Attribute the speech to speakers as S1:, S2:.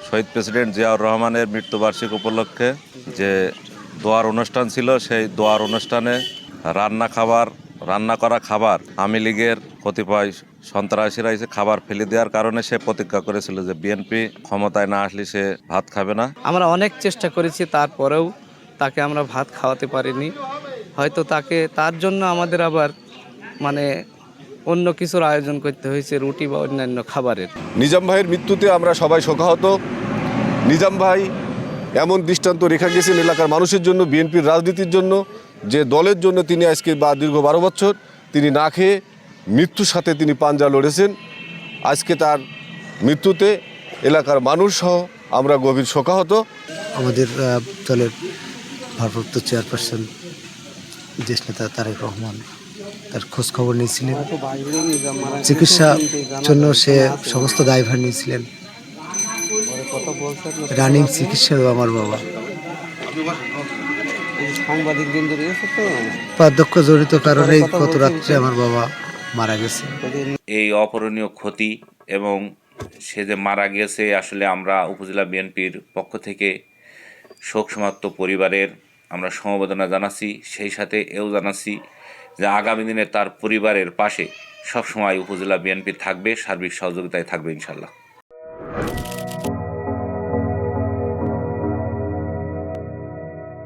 S1: শহীদ president Ziaur রহমানের মৃত্যুবার্ষিকী উপলক্ষে যে দোয়ার অনুষ্ঠান ছিল, সেই দোয়ার অনুষ্ঠানে রান্না করা খাবার আওয়ামী লীগের কতিপয় সন্ত্রাসীরা এসে খাবার ফেলে দেওয়ার কারণে সে প্রতিজ্ঞা করেছিল যে বিএনপি ক্ষমতায় না আসলে সে ভাত খাবে না।
S2: আমরা অনেক চেষ্টা করেছি, তারপরেও তাকে আমরা ভাত খাওয়াতে পারিনি। হয়তো তার জন্য আমাদের আবার মানে অন্য কিছুর আয়োজন করতে হয়েছে, রুটি বা অন্যান্য খাবারের।
S3: নিজাম ভাইয়ের মৃত্যুতে আমরা সবাই শোকাহত। নিজাম ভাই এমন দৃষ্টান্ত রেখে গেছেন এলাকার মানুষের জন্য, বিএনপির রাজনীতির জন্য, যে দলের জন্য তিনি আজকে দীর্ঘ 12 বছর তিনি না খেয়ে মৃত্যুর সাথে তিনি পাঞ্জা লড়েছেন। আজকে তার মৃত্যুতে এলাকার মানুষ সহ আমরা গভীর শোকাহত।
S4: আমাদের দলের ভারপ্রাপ্ত চেয়ারপারসন দেশ নেতা তারেক রহমান তার খোঁজ খবর নিয়েছিলেন, চিকিৎসার জন্য সে সমস্ত দায়ভার নিয়েছিলেন। রানিং চিকিৎসাও আমার বাবা বার্ধক্য জড়িত কারণে গত রাত্রে আমার বাবা মারা গেছে।
S5: এই অপূরণীয় ক্ষতি এবং সে যে মারা গিয়েছে, আসলে আমরা উপজেলা বিএনপির পক্ষ থেকে শোক সমাপ্ত পরিবারের আমরা সমবেদনা জানাচ্ছি। সেই সাথে এও জানাচ্ছি যে আগামী দিনে তার পরিবারের পাশে সবসময় উপজেলা বিএনপি থাকবে, সার্বিক সহযোগিতায় থাকবে ইনশাল্লাহ।